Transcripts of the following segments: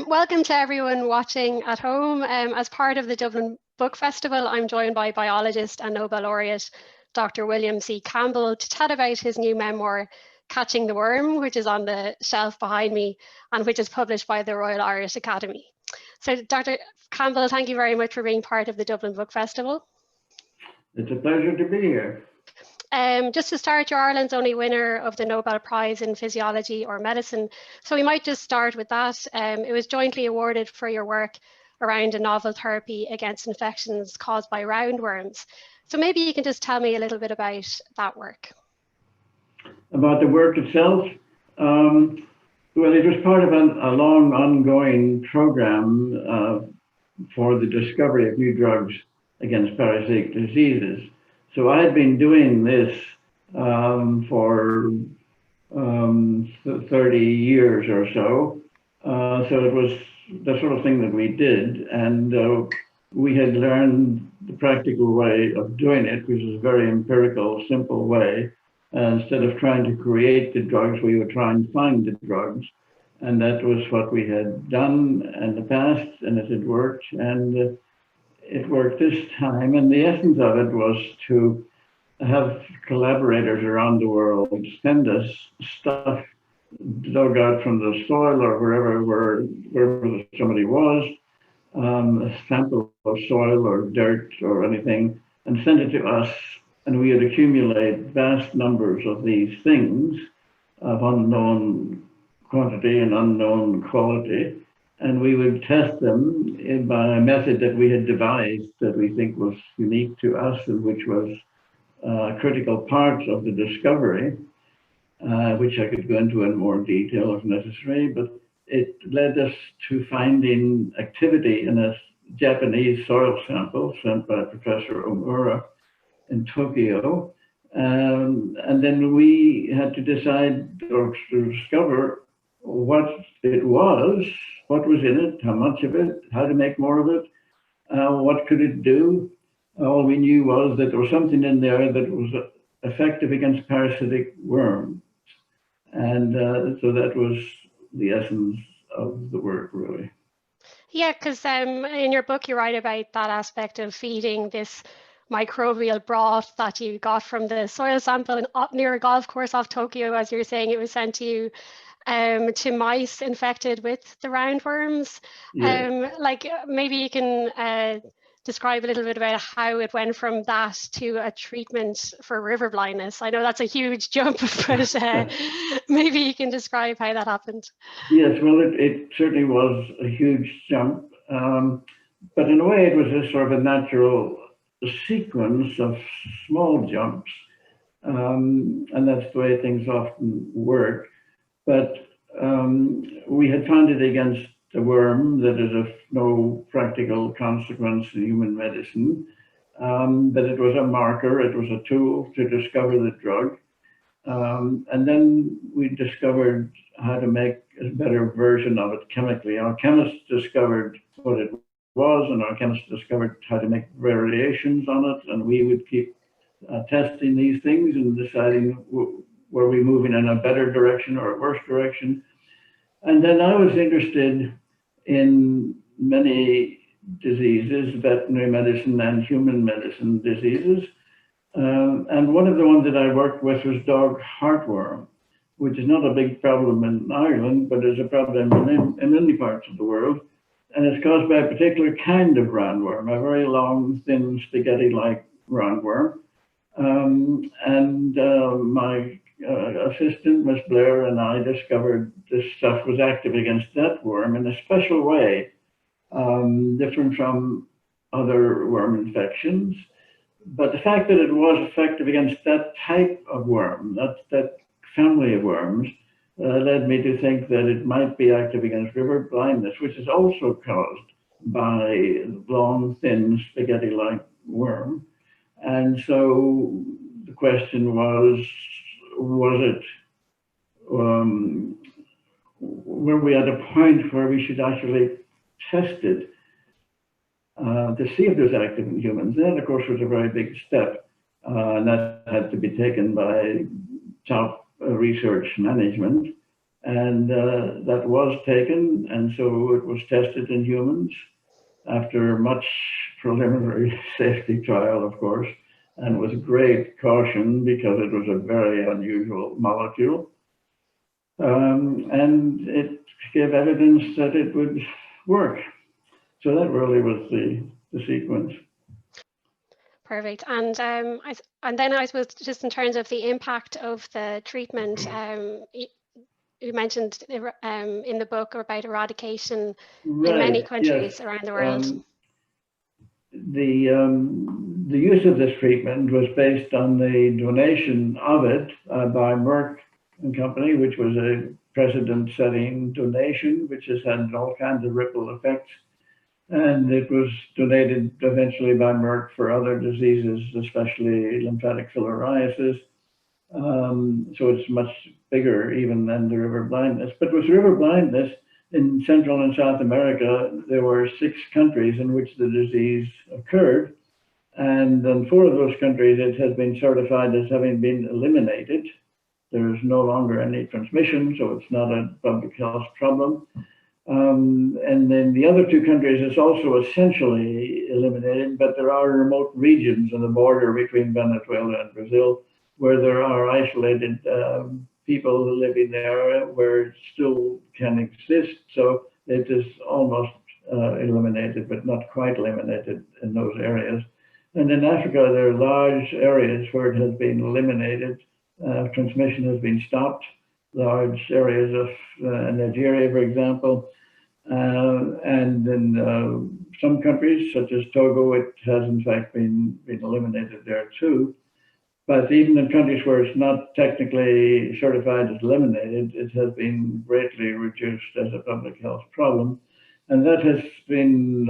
Welcome to everyone watching at home. As part of the Dublin Book Festival, I'm joined by biologist and Nobel laureate Dr. William C. Campbell to chat about his new memoir, Catching the Worm, which is on the shelf behind me and which is published by the Royal Irish Academy. So Dr. Campbell, thank you very much for being part of the Dublin Book Festival. It's a pleasure to be here. Just to start, you're Ireland's only winner of the Nobel Prize in Physiology or Medicine. So we might just start with that. It was jointly awarded for your work around a novel therapy against infections caused by roundworms. So maybe you can just tell me a little bit about that work. About the work itself? Well, it was part of a long ongoing program for the discovery of new drugs against parasitic diseases. So I had been doing this for 30 years or so. So it was the sort of thing that we did. And we had learned the practical way of doing it, which is a very empirical, simple way. Instead of trying to create the drugs, we would try and find the drugs. And that was what we had done in the past, and it had worked. And it worked this time, and the essence of it was to have collaborators around the world send us stuff dug out from the soil or wherever somebody was, a sample of soil or dirt or anything, and send it to us, and we would accumulate vast numbers of these things of unknown quantity and unknown quality. And we would test them by a method that we had devised that we think was unique to us and which was a critical part of the discovery, which I could go into in more detail if necessary. But it led us to finding activity in a Japanese soil sample sent by Professor Omura in Tokyo. And then we had to decide or to discover what it was, what was in it, how much of it, how to make more of it, what could it do. All we knew was that there was something in there that was effective against parasitic worms. And so that was the essence of the work, really. Yeah, because in your book, you write about that aspect of feeding this microbial broth that you got from the soil sample near a golf course off Tokyo. As you're saying, it was sent to mice infected with the roundworms. Yeah. Like maybe you can describe a little bit about how it went from that to a treatment for river blindness. I know that's a huge jump, but maybe you can describe how that happened. Yes, well, it certainly was a huge jump, but in a way it was a sort of a natural sequence of small jumps, and that's the way things often work. But we had found it against a worm that is of no practical consequence in human medicine, but it was a marker, it was a tool to discover the drug. And then we discovered how to make a better version of it chemically. Our chemists discovered what it was, and our chemists discovered how to make variations on it, and we would keep testing these things and deciding were we moving in a better direction or a worse direction. And then I was interested in many diseases, veterinary medicine and human medicine diseases. And one of the ones that I worked with was dog heartworm, which is not a big problem in Ireland, but is a problem in many parts of the world. And it's caused by a particular kind of roundworm, a very long, thin, spaghetti-like roundworm. My assistant, Miss Blair, and I discovered this stuff was active against that worm in a special way, different from other worm infections. But the fact that it was effective against that type of worm, that family of worms, led me to think that it might be active against river blindness, which is also caused by long, thin, spaghetti-like worm. And so the question was it, were we at a point where we should actually test it to see if it was active in humans? That, of course, was a very big step, and that had to be taken by top research management. And that was taken, and so it was tested in humans after much preliminary safety trial, of course, and with great caution because it was a very unusual molecule. And it gave evidence that it would work. So that really was the sequence. Perfect. And then I suppose just in terms of the impact of the treatment, you mentioned in the book about eradication in many countries around the world. The use of this treatment was based on the donation of it by Merck and Company, which was a precedent-setting donation, which has had all kinds of ripple effects. And it was donated eventually by Merck for other diseases, especially lymphatic filariasis. So it's much bigger even than the river blindness. But with river blindness, in Central and South America, there were 6 countries in which the disease occurred. And in 4 of those countries, it has been certified as having been eliminated. There is no longer any transmission, so it's not a public health problem. And then the other 2 countries is also essentially eliminated, but there are remote regions on the border between Venezuela and Brazil where there are isolated people living there where it still can exist. So it is almost eliminated, but not quite eliminated in those areas. And in Africa, there are large areas where it has been eliminated. Transmission has been stopped. Large areas of Nigeria, for example. And in some countries, such as Togo, it has in fact been eliminated there too. But even in countries where it's not technically certified as eliminated, it has been greatly reduced as a public health problem. And that has been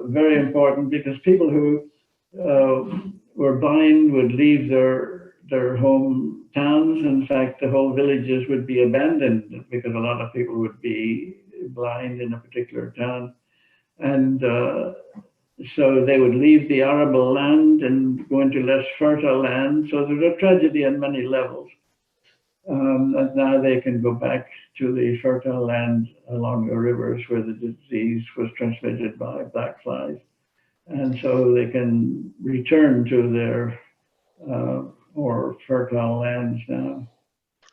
very important because people who were blind would leave their hometowns. In fact, the whole villages would be abandoned because a lot of people would be blind in a particular town. And so they would leave the arable land and go into less fertile land. So there's a tragedy on many levels. And now they can go back to the fertile land along the rivers where the disease was transmitted by black flies. And so they can return to their more fertile lands now.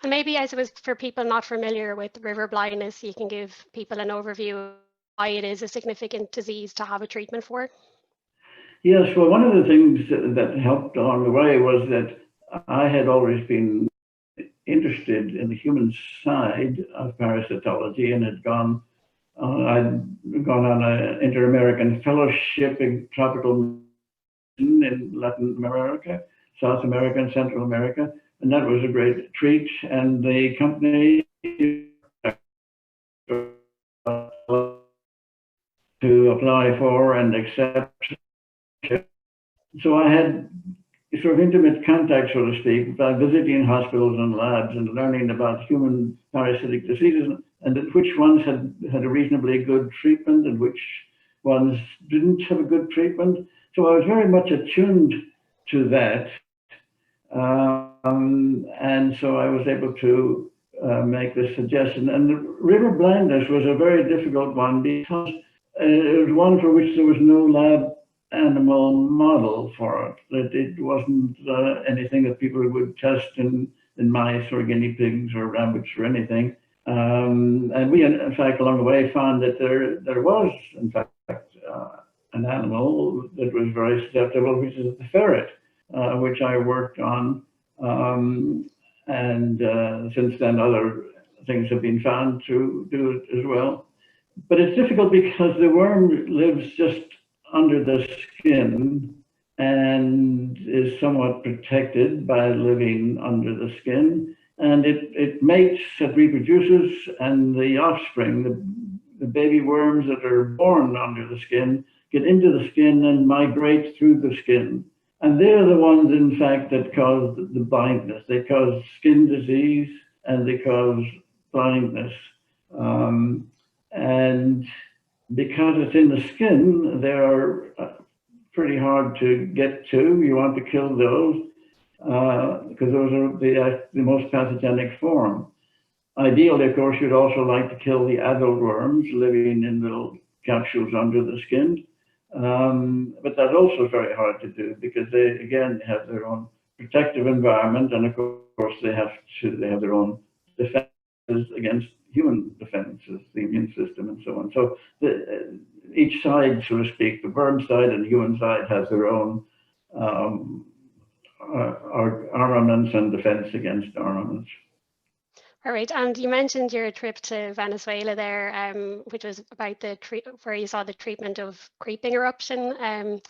And maybe, I suppose, for people not familiar with river blindness, you can give people an overview of why it is a significant disease to have a treatment for. Yes, well, one of the things that helped along the way was that I had always been interested in the human side of parasitology and had gone I'd gone on an Inter-American fellowship in tropical medicine in Latin America, South America, and Central America. And that was a great treat. And the company to apply for and accept. So I had sort of intimate contact, so to speak, by visiting hospitals and labs and learning about human parasitic diseases and which ones had a reasonably good treatment and which ones didn't have a good treatment. So I was very much attuned to that. And so I was able to make this suggestion. And the river blindness was a very difficult one because it was one for which there was no lab animal model for it. That it wasn't anything that people would test in mice or guinea pigs or rabbits or anything. And we, in fact, along the way found that there was, in fact, an animal that was very susceptible, which is the ferret, which I worked on. And since then, other things have been found to do it as well. But it's difficult because the worm lives just under the skin and is somewhat protected by living under the skin. And it mates, it reproduces, and the offspring, the baby worms that are born under the skin get into the skin and migrate through the skin. And they're the ones, in fact, that cause the blindness. They cause skin disease and they cause blindness. And because it's in the skin, they're pretty hard to get to. You want to kill those because those are the most pathogenic form. Ideally, of course, you'd also like to kill the adult worms living in little capsules under the skin. But that's also very hard to do because they, again, have their own protective environment. And of course, they have their own defenses against human defenses, the immune system and so on. So each side, so to speak, the worm side and the human side has their own armaments and defense against armaments. All right, and you mentioned your trip to Venezuela there, which was about where you saw the treatment of creeping eruption,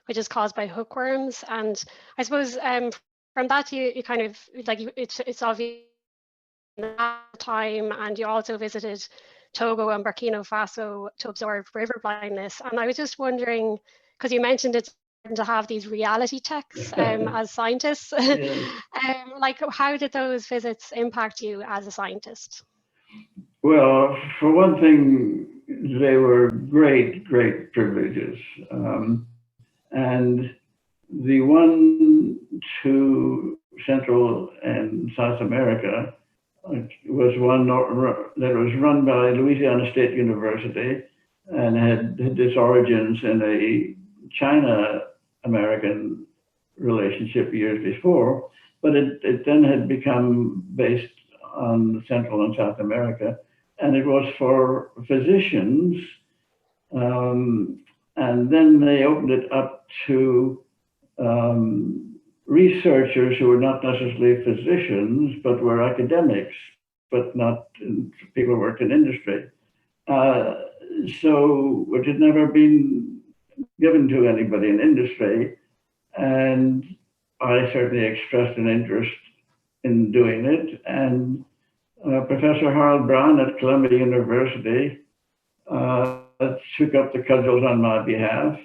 which is caused by hookworms. And I suppose from that you kind of like it's obvious that time, and you also visited Togo and Burkina Faso to observe river blindness. And I was just wondering, because you mentioned it's to have these reality checks as scientists. Like, how did those visits impact you as a scientist? Well, for one thing, they were great privileges. And the one to Central and South America was one that was run by Louisiana State University and had its origins in a China-American relationship years before, but it then had become based on Central and South America, and it was for physicians, and then they opened it up to researchers who were not necessarily physicians, but were academics, but not people who worked in industry. So which had never been given to anybody in industry. And I certainly expressed an interest in doing it. And Professor Harold Brown at Columbia University took up the cudgels on my behalf.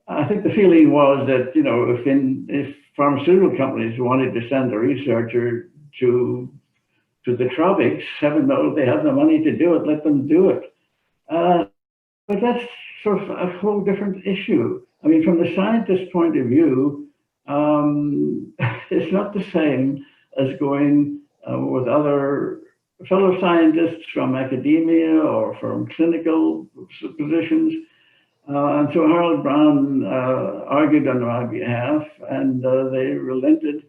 I think the feeling was that, you know, if pharmaceutical companies wanted to send a researcher to the tropics, heaven knows they have the money to do it, let them do it. But that's sort of a whole different issue. I mean, from the scientist's point of view, it's not the same as going with other fellow scientists from academia or from clinical positions. And so Harold Brown argued on my behalf, and they relented.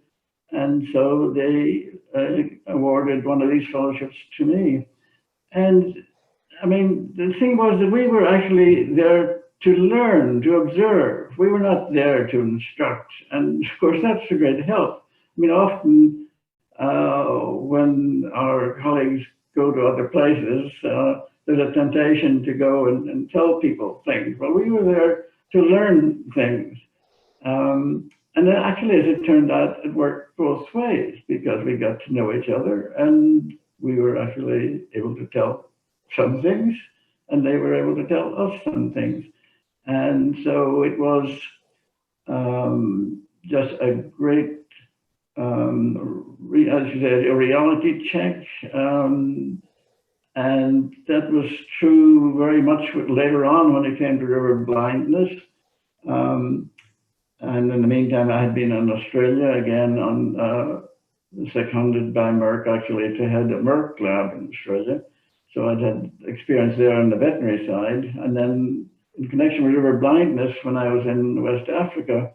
And so they awarded one of these fellowships to me. And I mean, the thing was that we were actually there to learn, to observe. We were not there to instruct. And of course, that's a great help. I mean, often when our colleagues go to other places, there's a temptation to go and tell people things. Well, we were there to learn things. And then actually, as it turned out, it worked both ways because we got to know each other and we were actually able to tell some things and they were able to tell us some things. And so it was just a great, as you said, a reality check. And that was true very much later on when it came to river blindness. And in the meantime, I had been in Australia again seconded by Merck, actually, to head a Merck lab in Australia. So I'd had experience there on the veterinary side. And then in connection with river blindness, when I was in West Africa,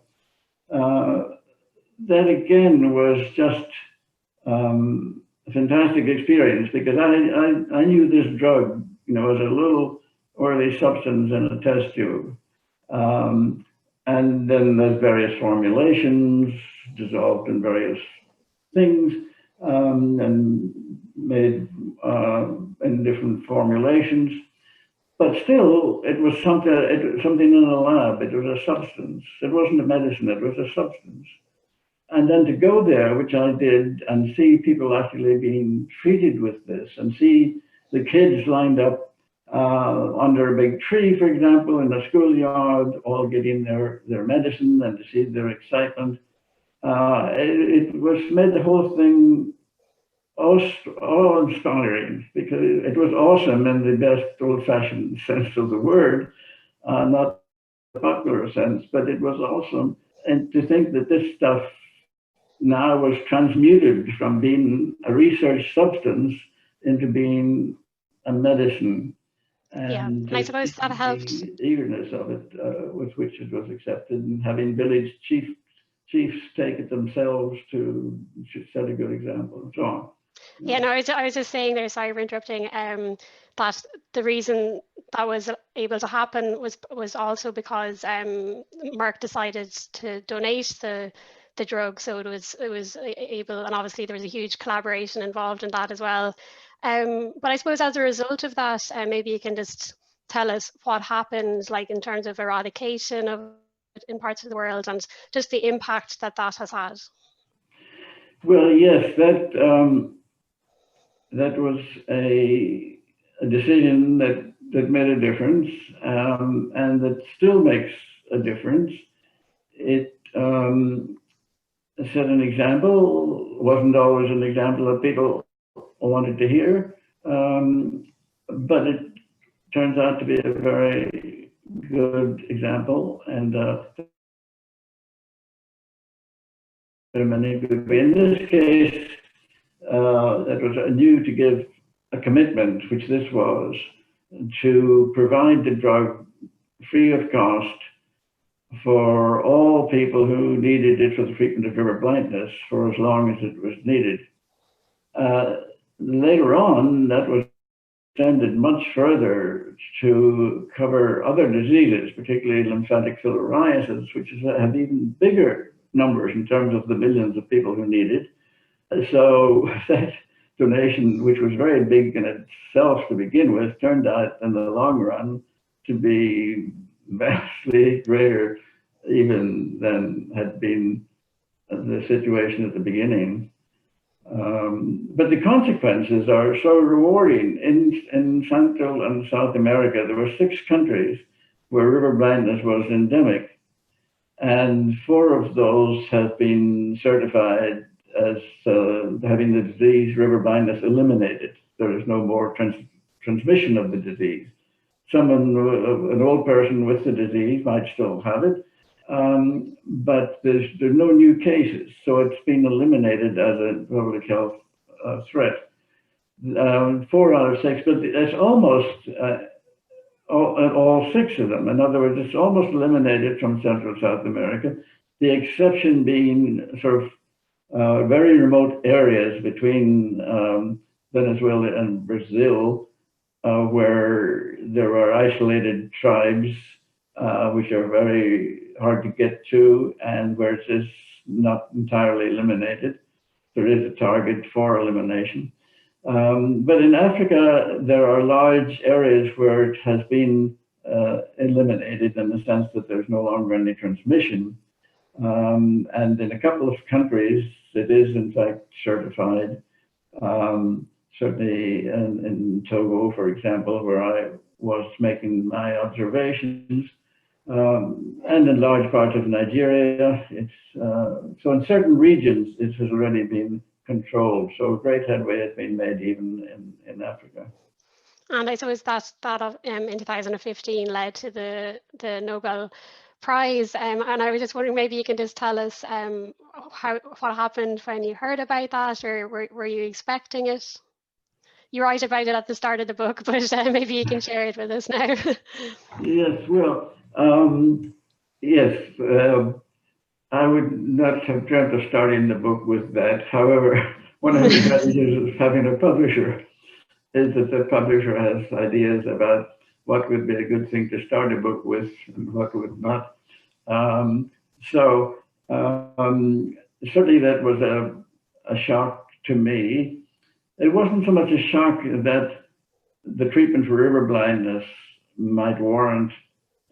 that again was just a fantastic experience because I knew this drug, you know, as a little oily substance in a test tube. And then there's various formulations dissolved in various things and made in different formulations. But still, it was something in a lab. It was a substance. It wasn't a medicine, it was a substance. And then to go there, which I did, and see people actually being treated with this and see the kids lined up under a big tree, for example, in a schoolyard, all getting their medicine and to see their excitement. It was made the whole thing awe-inspiring because it was awesome in the best old-fashioned sense of the word, not the popular sense, but it was awesome. And to think that this stuff now was transmuted from being a research substance into being a medicine. And I suppose that helped. the eagerness of it with which it was accepted, and having village chiefs take it themselves to set a good example and so on. Yeah, no, I was just saying there, sorry for interrupting, that the reason that was able to happen was also because Merck decided to donate the drug, so it was able, and obviously there was a huge collaboration involved in that as well. But I suppose as a result of that, maybe you can just tell us what happened, like in terms of eradication of it in parts of the world, and just the impact that has had. Well, yes, that was a decision that made a difference, and that still makes a difference. It set an example, wasn't always an example that people wanted to hear, but it turns out to be a very good example, and there are many good. In this case, that was new to give a commitment, which this was, to provide the drug free of cost for all people who needed it for the treatment of river blindness for as long as it was needed. Later on, that was extended much further to cover other diseases, particularly lymphatic filariasis, which have even bigger numbers in terms of the millions of people who need it. So that donation, which was very big in itself to begin with, turned out in the long run to be vastly greater even than had been the situation at the beginning. But the consequences are so rewarding. In Central and South America, there were 6 countries where river blindness was endemic, and 4 of those have been certified as having the disease river blindness eliminated. There is no more transmission of the disease. Someone, an old person with the disease might still have it, but there's no new cases, so it's been eliminated as a public health threat. 4 out of 6, but it's almost all 6 of them. In other words, it's almost eliminated from Central South America, the exception being sort of very remote areas between Venezuela and Brazil, where there are isolated tribes which are very hard to get to, and where it is not entirely eliminated. There is a target for elimination. But in Africa, there are large areas where it has been eliminated in the sense that there's no longer any transmission. And in a couple of countries, it is in fact certified. Certainly in Togo, for example, where I was making my observations, and in large parts of Nigeria. So in certain regions, it has already been controlled. So great headway has been made even in Africa. And I suppose that in 2015 led to the Nobel Prize. And I was just wondering, maybe you can just tell us what happened when you heard about that, or were you expecting it? You write about it at the start of the book, but maybe you can share it with us now. Yes, well, yes, I would not have dreamt of starting the book with that. However, one of the advantages of having a publisher is that the publisher has ideas about what would be a good thing to start a book with and what would not. Certainly that was a shock to me. It wasn't so much a shock that the treatment for river blindness might warrant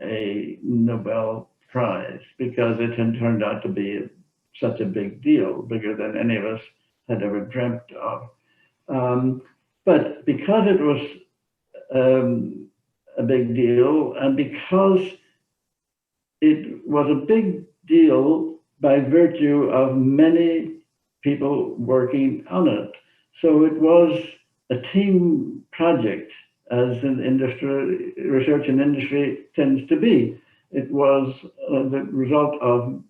a Nobel Prize, because it had turned out to be such a big deal, bigger than any of us had ever dreamt of. But because it was a big deal, and because it was a big deal by virtue of many people working on it. So it was a team project, as in industry, research and industry tends to be. It was the result of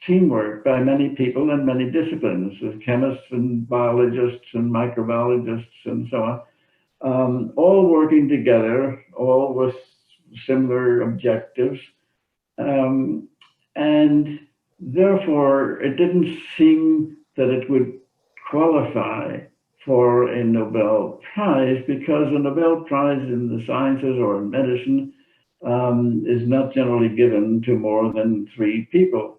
teamwork by many people and many disciplines, with chemists and biologists and microbiologists and so on, all working together, all with similar objectives. And therefore, it didn't seem that it would qualify for a Nobel Prize, because a Nobel Prize in the sciences or in medicine is not generally given to more than 3 people.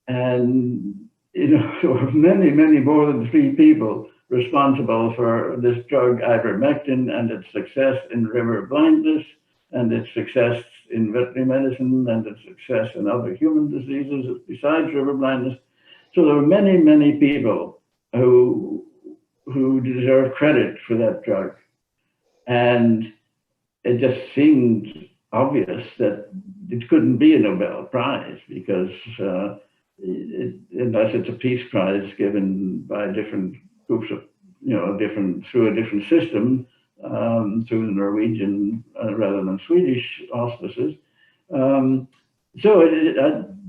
And there were many, many more than 3 people responsible for this drug ivermectin and its success in river blindness, and its success in veterinary medicine, and its success in other human diseases besides river blindness. So there were many, many people who deserve credit for that drug. And it just seemed obvious that it couldn't be a Nobel Prize, because unless it's a peace prize given by different groups of, through a different system, through the Norwegian rather than Swedish auspices. So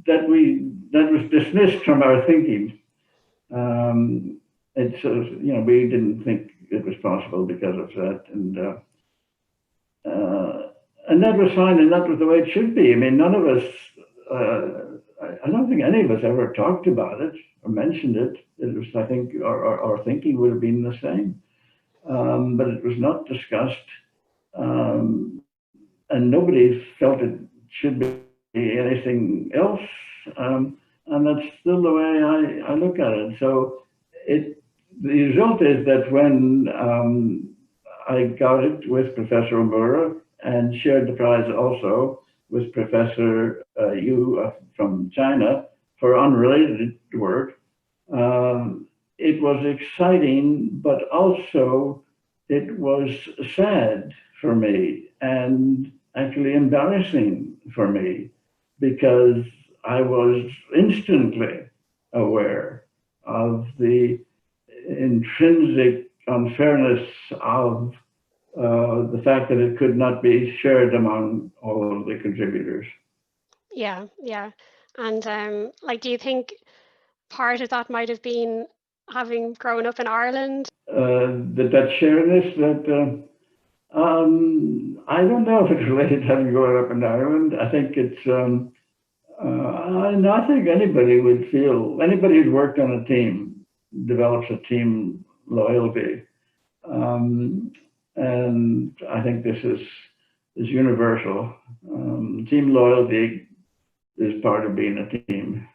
that was dismissed from our thinking. We didn't think it was possible because of that, and that was fine, and that was the way it should be. I mean, none of us, I don't think any of us ever talked about it or mentioned it. It was, I think, our thinking would have been the same. But it was not discussed, and nobody felt it should be anything else, and that's still the way I look at it. So the result is that when I got it with Professor Omura and shared the prize also with Professor Yu from China for unrelated work, it was exciting, but also it was sad for me and actually embarrassing for me, because I was instantly aware of the intrinsic unfairness of the fact that it could not be shared among all of the contributors. Yeah. And do you think part of that might have been having grown up in Ireland? That shareness, I don't know if it's related to having grown up in Ireland. I think it's, I think anybody who's worked on a team develops a team loyalty. And I think this is universal. Team loyalty is part of being a team.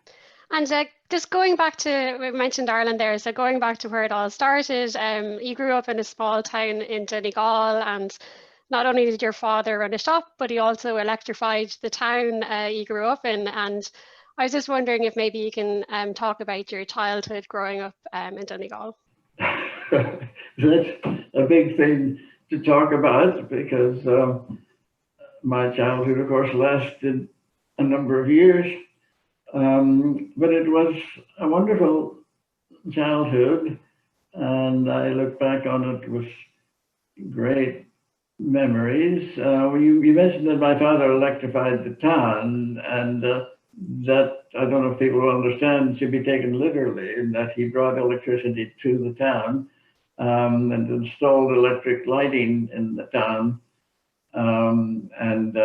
And just going back to, we mentioned Ireland there, so going back to where it all started, you grew up in a small town in Donegal, and not only did your father run a shop, but he also electrified the town you grew up in. And I was just wondering if maybe you can talk about your childhood growing up in Donegal. That's a big thing to talk about, because my childhood, of course, lasted a number of years. But it was a wonderful childhood, and I look back on it with great memories. You mentioned that my father electrified the town, and that, I don't know if people will understand, should be taken literally, in that he brought electricity to the town and installed electric lighting in the town, and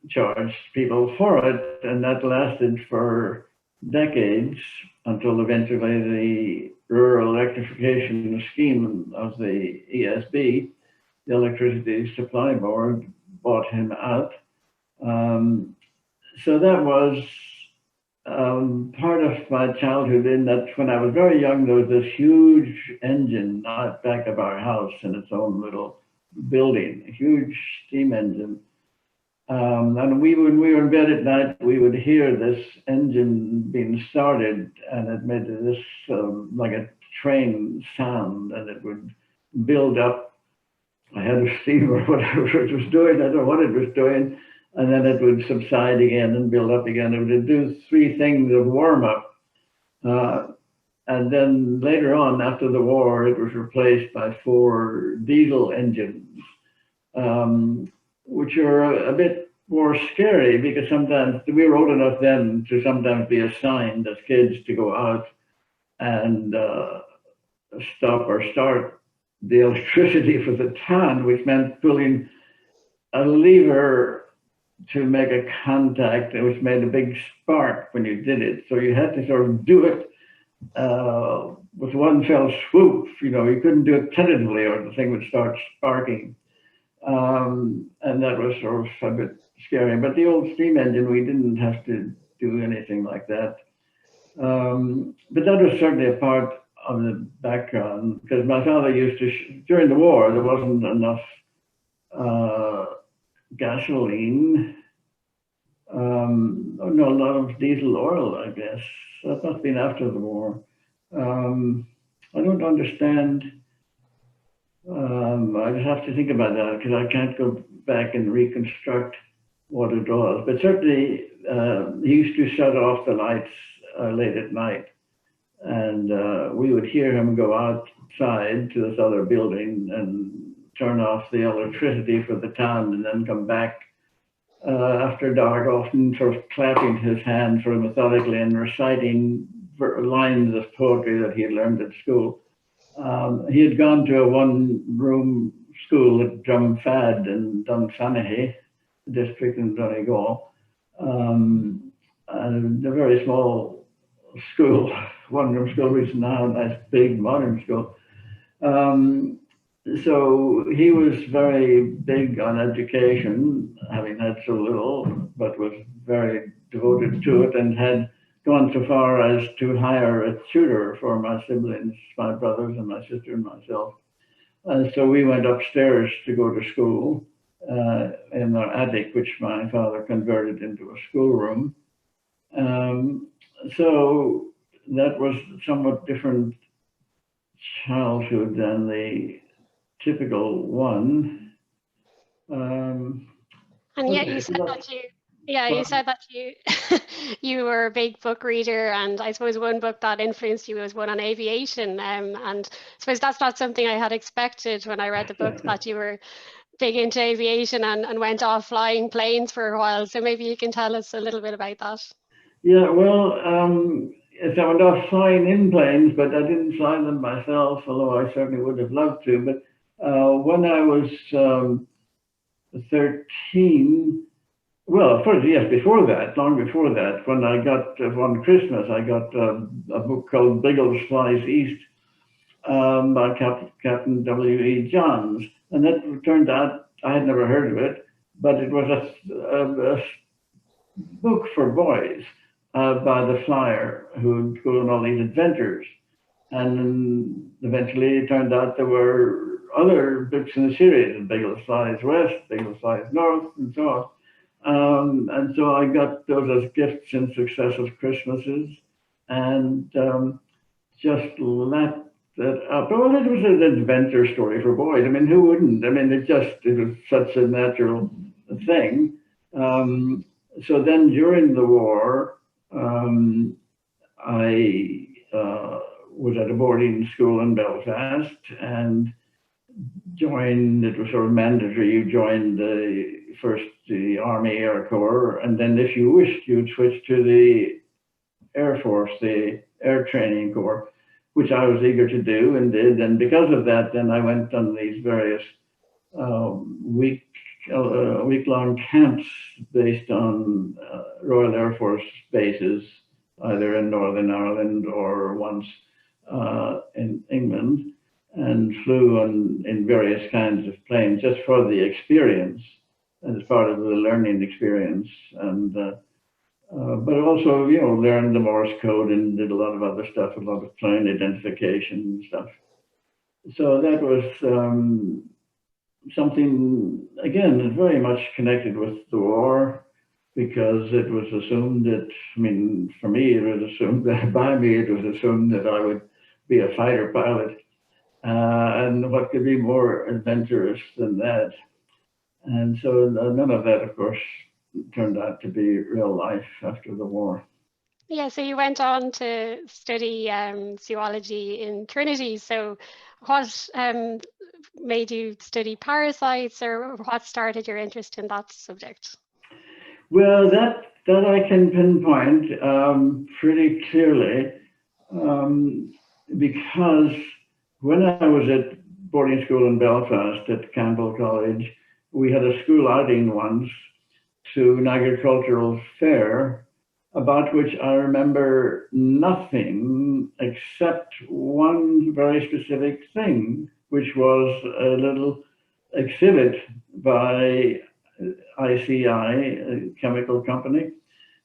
charged people for it, and that lasted for decades until eventually the Rural Electrification Scheme of the ESB, the Electricity Supply Board, bought him out. So that was part of my childhood, in that when I was very young, there was this huge engine out back of our house in its own little building, a huge steam engine. And when we were in bed at night, we would hear this engine being started, and it made this like a train sound, and it would build up I had a steam or whatever it was doing. I don't know what it was doing. And then it would subside again and build up again. It would do three things of warm up. And then later on, after the war, it was replaced by 4 diesel engines, which are a bit more scary because sometimes we were old enough then to sometimes be assigned as kids to go out and stop or start the electricity for the town, which meant pulling a lever to make a contact, which made a big spark when you did it. So you had to sort of do it with one fell swoop. You know, you couldn't do it tentatively or the thing would start sparking. And that was sort of a bit scary. But the old steam engine, we didn't have to do anything like that. But that was certainly a part of the background, because my father used to, during the war, there wasn't enough gasoline. No, a lot of diesel oil, I guess. That must have been after the war. I don't understand. I just have to think about that because I can't go back and reconstruct what it was. But certainly, he used to shut off the lights late at night. And we would hear him go outside to this other building and turn off the electricity for the town and then come back after dark, often sort of clapping his hands sort of methodically and reciting lines of poetry that he had learned at school. He had gone to a one-room school at Drumfad in Dunfanaghy district in Donegal, and a very small school, one-room school, which is now a nice big modern school. So he was very big on education, having had so little, but was very devoted to it and had gone so far as to hire a tutor for my siblings, my brothers and my sister and myself. And so we went upstairs to go to school in our attic, which my father converted into a schoolroom. So that was somewhat different childhood than the typical one. And yet you said that you said that you were a big book reader, and I suppose one book that influenced you was one on aviation. And I suppose that's not something I had expected when I read the book, that you were big into aviation and went off flying planes for a while. So maybe you can tell us a little bit about that. Yeah, well, yes, I went off flying in planes, but I didn't fly them myself, although I certainly would have loved to. But when I was 13, well, first, yes, before that, long before that, when I got, one Christmas, I got a book called Biggles Flies East by Captain W.E. Johns. And that turned out, I had never heard of it, but it was a book for boys by the flyer who'd go on all these adventures. And eventually it turned out there were other books in the series, Biggles Flies West, Biggles Flies North, and so on. And so I got those as gifts in successive Christmases, and just lapped that up. Well, it was an adventure story for boys. I mean, who wouldn't? I mean, it was such a natural thing. So then during the war, I was at a boarding school in Belfast and joined, it was sort of mandatory, you joined the Army Air Corps, and then if you wished, you'd switch to the Air Force, the Air Training Corps, which I was eager to do and did. And because of that, then I went on these various week-long camps based on Royal Air Force bases, either in Northern Ireland or once in England, and flew in various kinds of planes just for the experience as part of the learning experience. And but also, you know, learned the Morse code and did a lot of other stuff, a lot of plane identification and stuff. So that was something, again, very much connected with the war, because it was assumed that, I mean, for me, it was assumed that by me, it was assumed that I would be a fighter pilot. And what could be more adventurous than that? And so none of that, of course, turned out to be real life after the war. Yeah, so you went on to study zoology in Trinity. So what made you study parasites, or what started your interest in that subject? Well, that I can pinpoint pretty clearly, because when I was at boarding school in Belfast at Campbell College, we had a school outing once to an agricultural fair, about which I remember nothing except one very specific thing, which was a little exhibit by ICI, a chemical company,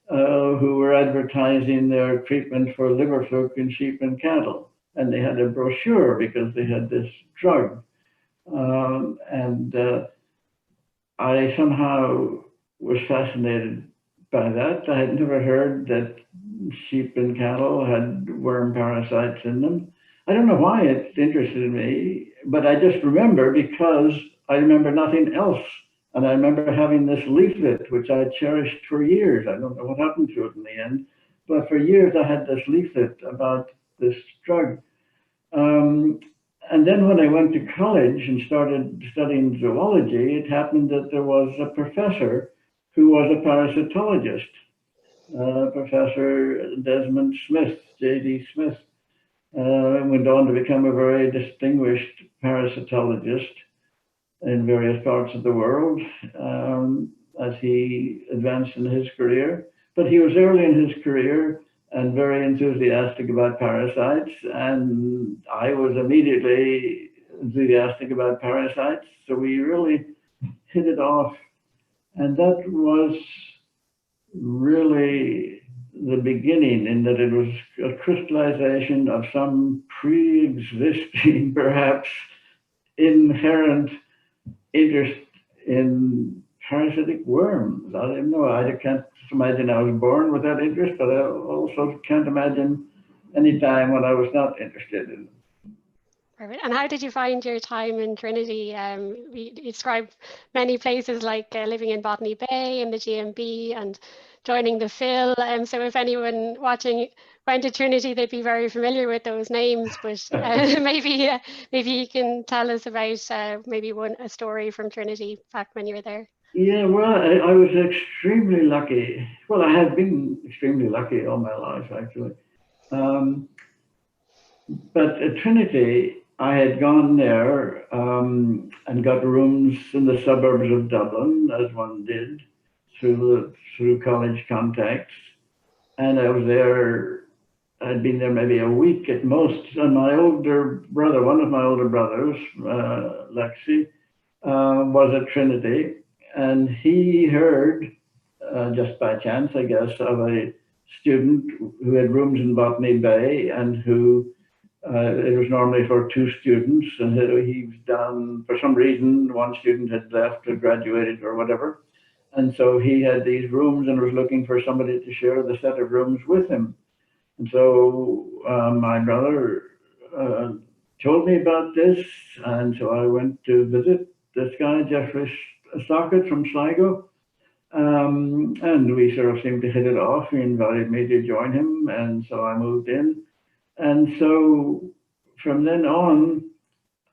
who were advertising their treatment for liver fluke in sheep and cattle. And they had a brochure because they had this drug. And I somehow was fascinated by that. I had never heard that sheep and cattle had worm parasites in them. I don't know why it interested me, but I just remember because I remember nothing else. And I remember having this leaflet, which I cherished for years. I don't know what happened to it in the end, but for years I had this leaflet about this drug. And then when I went to college and started studying zoology, it happened that there was a professor who was a parasitologist, Professor Desmond Smith, J.D. Smith, went on to become a very distinguished parasitologist in various parts of the world as he advanced in his career. But he was early in his career and very enthusiastic about parasites, and I was immediately enthusiastic about parasites. So we really hit it off. And that was really the beginning, in that it was a crystallization of some pre-existing, perhaps inherent interest in parasitic worms. I don't know. I can't imagine I was born with that interest, but I also can't imagine any time when I was not interested in them. Perfect. And how did you find your time in Trinity? You described many places like living in Botany Bay and the GMB and joining the Phil. So if anyone watching went to Trinity, they'd be very familiar with those names. But maybe you can tell us about maybe a story from Trinity back when you were there. Yeah, well, I was extremely lucky. Well, I have been extremely lucky all my life, actually. But at Trinity, I had gone there and got rooms in the suburbs of Dublin, as one did, through college contacts. And I was there, I'd been there maybe a week at most. And my older brother, one of my older brothers, Lexi, was at Trinity. And he heard, just by chance, I guess, of a student who had rooms in Botany Bay and who it was normally for two students, and he was down for some reason. One student had left or graduated or whatever. And so he had these rooms and was looking for somebody to share the set of rooms with him. And so my brother told me about this. And so I went to visit this guy, Jeffrey Stockett from Sligo. And we sort of seemed to hit it off. He invited me to join him. And so I moved in. And so from then on,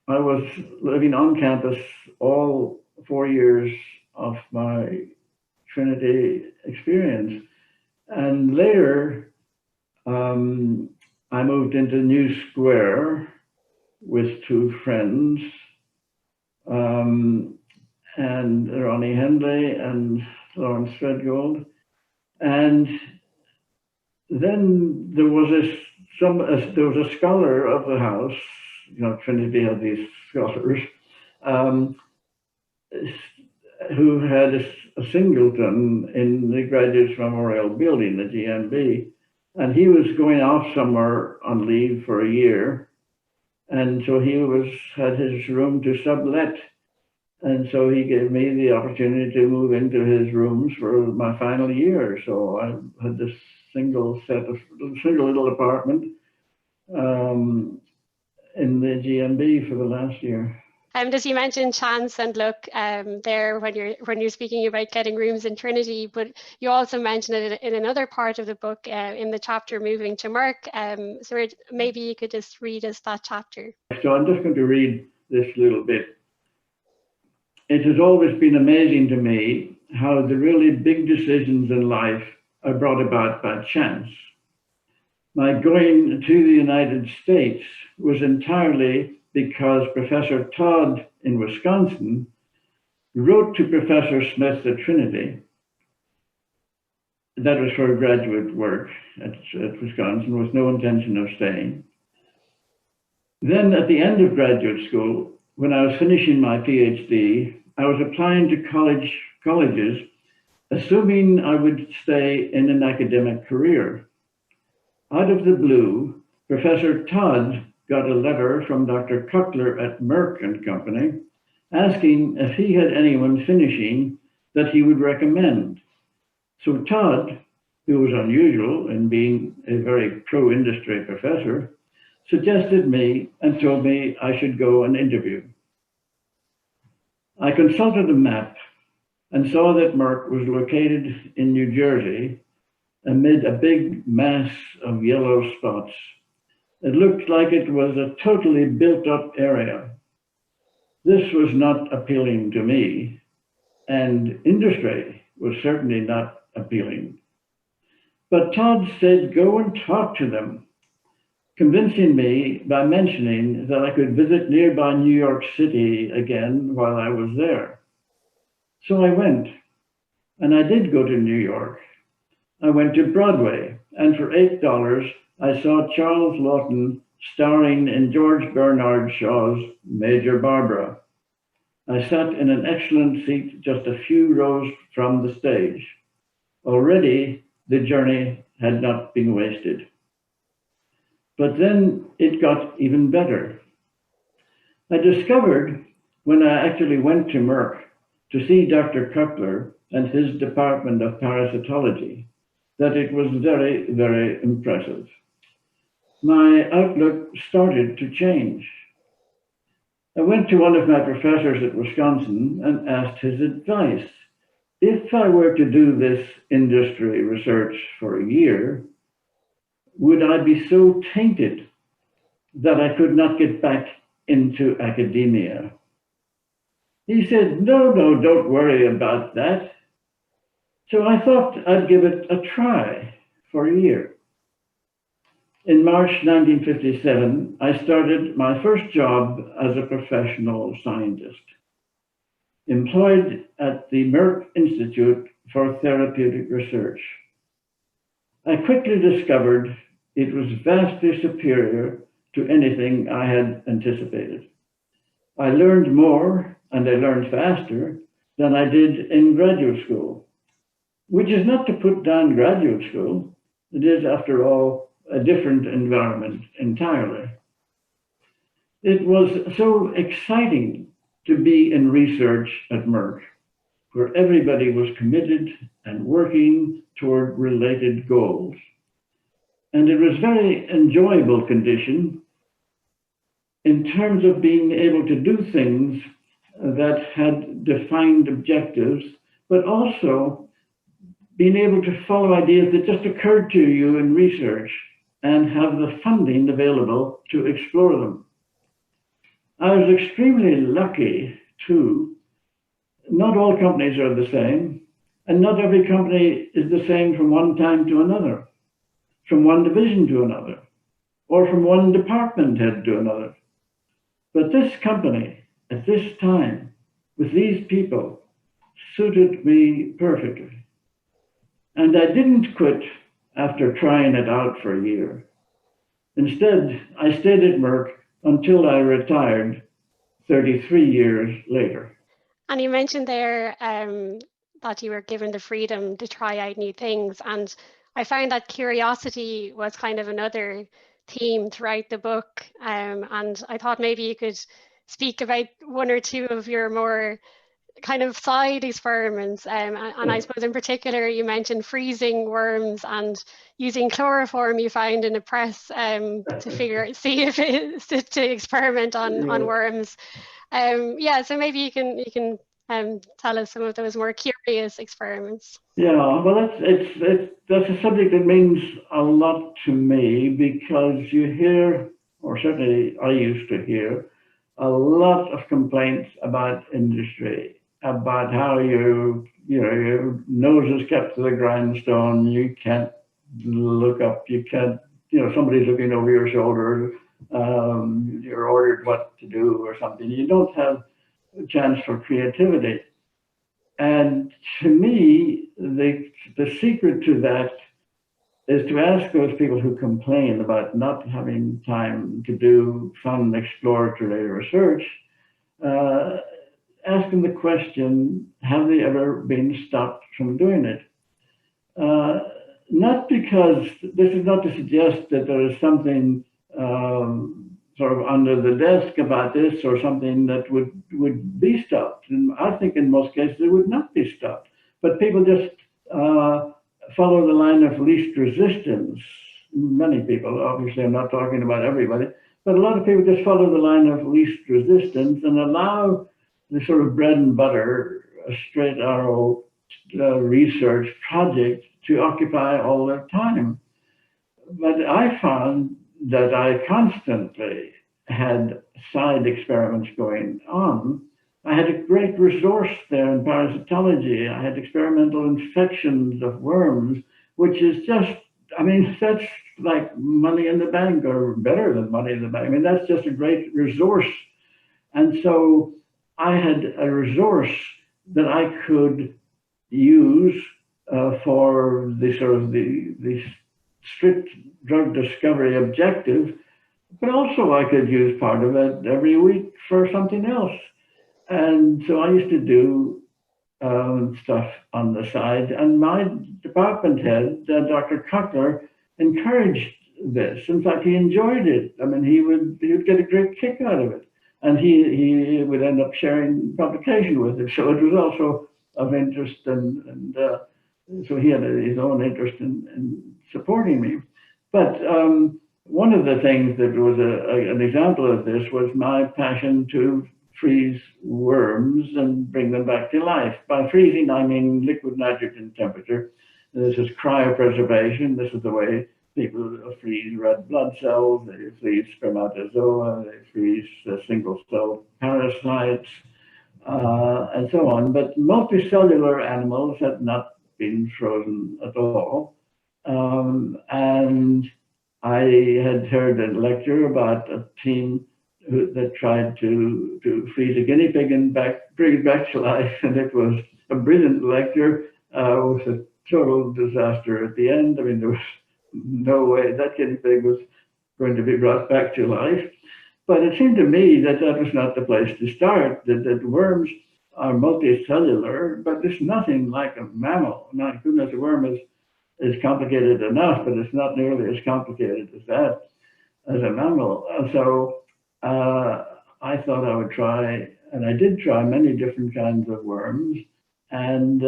I was living on campus all 4 years of my Trinity experience. And later, I moved into New Square with two friends, and Ronnie Hendley and Lawrence Threadgold. And then there was there was a scholar of the house, Trinity had these scholars, who had a singleton in the Graduates Memorial Building, the GMB, and he was going off somewhere on leave for a year, and so he had his room to sublet, and so he gave me the opportunity to move into his rooms for my final year. So I had this single little apartment in the GMB for the last year. Does you mention chance and luck there when you're speaking about getting rooms in Trinity, but you also mentioned it in another part of the book in the chapter moving to Merck. So maybe you could just read us that chapter. So I'm just going to read this little bit. It has always been amazing to me how the really big decisions in life are brought about by chance. My going to the United States was entirely because Professor Todd in Wisconsin wrote to Professor Smith at Trinity. That was for graduate work at Wisconsin with no intention of staying. Then at the end of graduate school, when I was finishing my PhD, I was applying to colleges, assuming I would stay in an academic career. Out of the blue, Professor Todd got a letter from Dr. Cutler at Merck and Company asking if he had anyone finishing that he would recommend. So Todd, who was unusual in being a very pro-industry professor, suggested me and told me I should go and interview. I consulted a map and saw that Merck was located in New Jersey amid a big mass of yellow spots. It looked like it was a totally built-up area. This was not appealing to me, and industry was certainly not appealing. But Todd said, go and talk to them, convincing me by mentioning that I could visit nearby New York City again while I was there. So I went, and I did go to New York. I went to Broadway, and for $8, I saw Charles Laughton starring in George Bernard Shaw's Major Barbara. I sat in an excellent seat just a few rows from the stage. Already, the journey had not been wasted. But then it got even better. I discovered when I actually went to Merck to see Dr. Cutler and his department of parasitology that it was very, very impressive. My outlook started to change. I went to one of my professors at Wisconsin and asked his advice. If I were to do this industry research for a year, would I be so tainted that I could not get back into academia? He said, no, don't worry about that. So I thought I'd give it a try for a year. In March 1957, I started my first job as a professional scientist, employed at the Merck Institute for Therapeutic Research. I quickly discovered it was vastly superior to anything I had anticipated. I learned more and I learned faster than I did in graduate school, which is not to put down graduate school. It is, after all, a different environment entirely. It was so exciting to be in research at Merck, where everybody was committed and working toward related goals. And it was a very enjoyable condition in terms of being able to do things that had defined objectives, but also being able to follow ideas that just occurred to you in research and have the funding available to explore them. I was extremely lucky too. Not all companies are the same, and not every company is the same from one time to another, from one division to another, or from one department head to another. But this company, at this time, with these people, suited me perfectly. And I didn't quit after trying it out for a year. Instead, I stayed at Merck until I retired 33 years later. And you mentioned there that you were given the freedom to try out new things. And I found that curiosity was kind of another theme throughout the book. And I thought maybe you could speak about one or two of your more kind of side experiments, and I suppose in particular you mentioned freezing worms and using chloroform you found in a press to see if to experiment on worms. Yeah, so maybe you can tell us some of those more curious experiments. Yeah, well, that's a subject that means a lot to me, because you hear, or certainly I used to hear, a lot of complaints about industry, about how your nose is kept to the grindstone. You can't look up. You can't, somebody's looking over your shoulder. You're ordered what to do or something. You don't have a chance for creativity. And to me, the secret to that is to ask those people who complain about not having time to do fun exploratory research, ask them the question, have they ever been stopped from doing it? Not because, this is not to suggest that there is something sort of under the desk about this, or something that would be stopped. And I think in most cases it would not be stopped, but people just follow the line of least resistance. Many people, obviously I'm not talking about everybody, but a lot of people just follow the line of least resistance and allow the sort of bread and butter, a straight arrow research project to occupy all their time. But I found that I constantly had side experiments going on. I had a great resource there in parasitology. I had experimental infections of worms, which is just, I mean, that's like money in the bank, or better than money in the bank. I mean, that's just a great resource. And so I had a resource that I could use for the sort of the strict drug discovery objective, but also I could use part of it every week for something else. And so I used to do stuff on the side, and my department head, Dr. Cutler, encouraged this. In fact, he enjoyed it. I mean, he would get a great kick out of it, and he would end up sharing publication with it. So it was also of interest, and so he had his own interest in supporting me. But one of the things that was an example of this was my passion to freeze worms and bring them back to life. By freezing, I mean liquid nitrogen temperature. This is cryopreservation. This is the way people freeze red blood cells, they freeze spermatozoa, they freeze single-cell parasites, and so on. But multicellular animals had not been frozen at all. And I had heard a lecture about a team that tried to freeze a guinea pig and bring it back to life, and it was a brilliant lecture. With a total disaster at the end. I mean, there was no way that guinea pig was going to be brought back to life. But it seemed to me that that was not the place to start, that worms are multicellular, but there's nothing like a mammal. Now, goodness, a worm is complicated enough, but it's not nearly as complicated as that, as a mammal. So I thought I would try, and I did try many different kinds of worms, and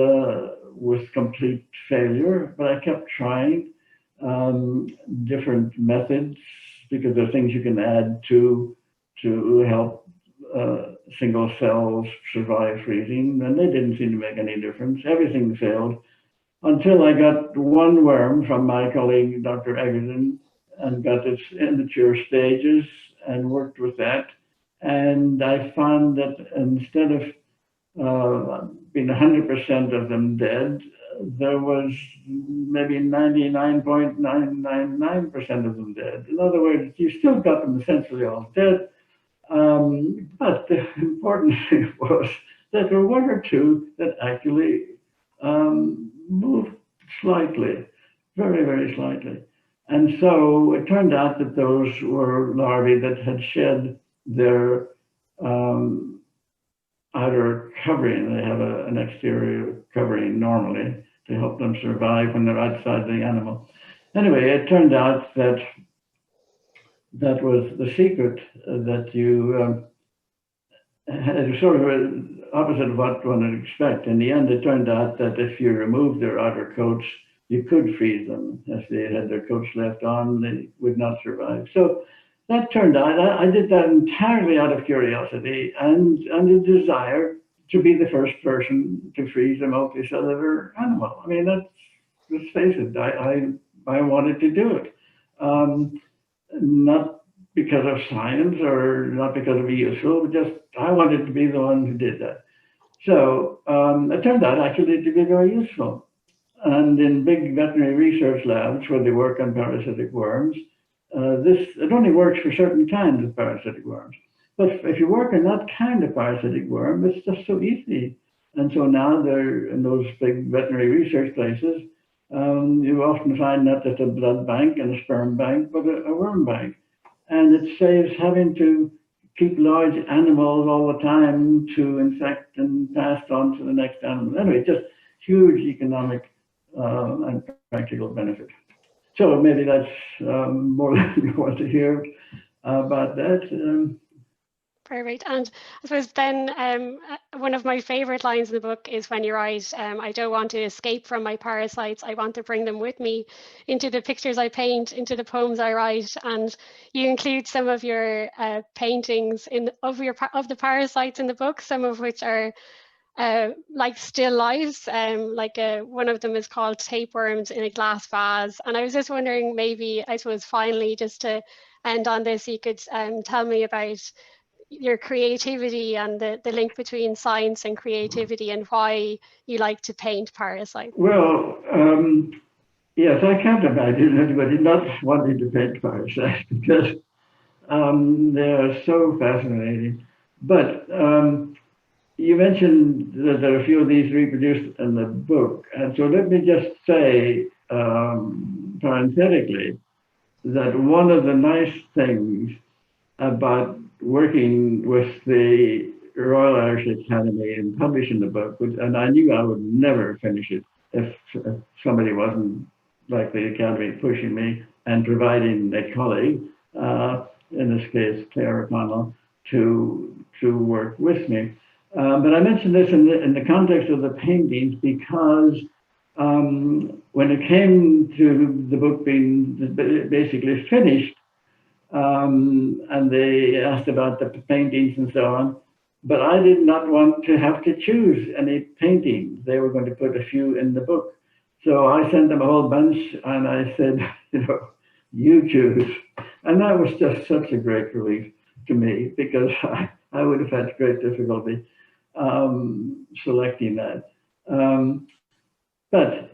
with complete failure, but I kept trying different methods, because there are things you can add to help single cells survive freezing, and they didn't seem to make any difference. Everything failed until I got one worm from my colleague, Dr. Egerton, and got its immature stages and worked with that. And I found that instead of being 100% of them dead, there was maybe 99.999% of them dead. In other words, you still got them essentially all dead. But the important thing was that there were one or two that actually moved slightly, very, very slightly. And so it turned out that those were larvae that had shed their outer covering. They have an exterior covering normally to help them survive when they're outside the animal. Anyway, it turned out that that was the secret, that you had sort of opposite of what one would expect. In the end, it turned out that if you removed their outer coats, you could freeze them. If they had their coats left on, they would not survive. So that turned out, I did that entirely out of curiosity and a desire to be the first person to freeze a multicellular animal. I mean, let's face it, I wanted to do it. Not because of science or not because of being useful, but just I wanted to be the one who did that. So it turned out actually to be very useful. And in big veterinary research labs where they work on parasitic worms, it only works for certain kinds of parasitic worms. But if you work on that kind of parasitic worm, it's just so easy. And so now they're in those big veterinary research places, you often find not just a blood bank and a sperm bank, but a worm bank. And it saves having to keep large animals all the time to infect and pass on to the next animal. Anyway, just huge economic and practical benefit. So maybe that's more than you want to hear about that. Perfect. And I suppose then one of my favorite lines in the book is when you write, I don't want to escape from my parasites. I want to bring them with me into the pictures I paint, into the poems I write. And you include some of your paintings of the parasites in the book, some of which are like still lives. One of them is called Tapeworms in a Glass Vase. And I was just wondering, maybe, I suppose, finally, just to end on this, you could tell me about your creativity and the link between science and creativity and why you like to paint parasites. Well, yes, I can't imagine anybody not wanting to paint parasites because they are so fascinating. But you mentioned that there are a few of these reproduced in the book. And so let me just say, parenthetically, that one of the nice things about working with the Royal Irish Academy and publishing the book, and I knew I would never finish it if somebody wasn't, like the Academy, pushing me and providing a colleague, in this case, Claire O'Connell, to work with me. But I mentioned this in the context of the paintings because when it came to the book being basically finished, and they asked about the paintings and so on, but I did not want to have to choose any paintings. They were going to put a few in the book. So I sent them a whole bunch and I said, you choose. And that was just such a great relief to me because I would have had great difficulty selecting that. But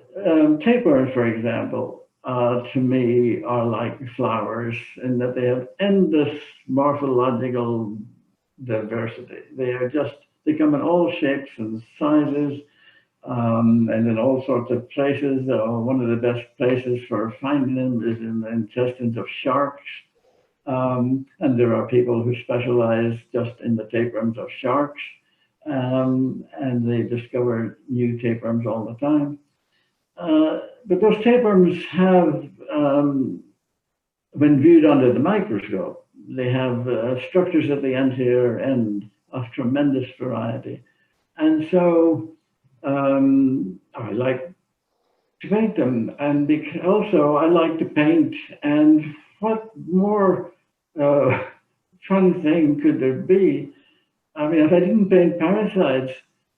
tapeworms, for example, to me are like flowers in that they have endless morphological diversity. They come in all shapes and sizes and in all sorts of places. One of the best places for finding them is in the intestines of sharks. And there are people who specialize just in the tapeworms of sharks. And they discover new tapeworms all the time. But those tapeworms have, when viewed under the microscope, they have structures at the anterior end of tremendous variety. And so I like to paint them. And also I like to paint. And what more fun thing could there be? I mean, if I didn't paint parasites,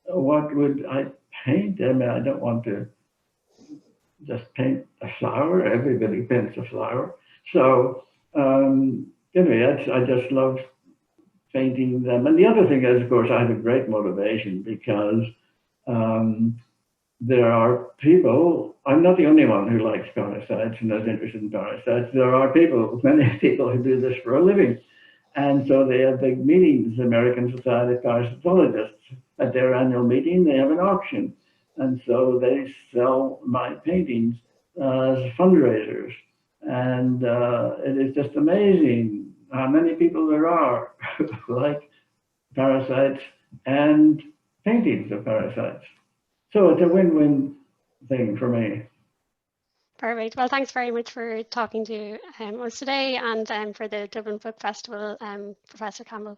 what would I paint? I mean, I don't want to just paint a flower. Everybody paints a flower. So anyway, I just love painting them. And the other thing is, of course, I have a great motivation because there are people, I'm not the only one who likes parasites and is interested in parasites. There are people, many people who do this for a living. And so they have big meetings, the American Society of Parasitologists. At their annual meeting, they have an auction. And so they sell my paintings as fundraisers. And it is just amazing how many people there are who like parasites and paintings of parasites. So it's a win-win thing for me. Perfect. Well, thanks very much for talking to us today and for the Dublin Book Festival, Professor Campbell.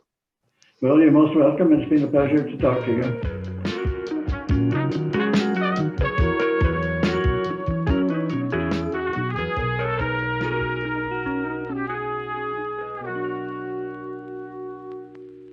Well, you're most welcome. It's been a pleasure to talk to you.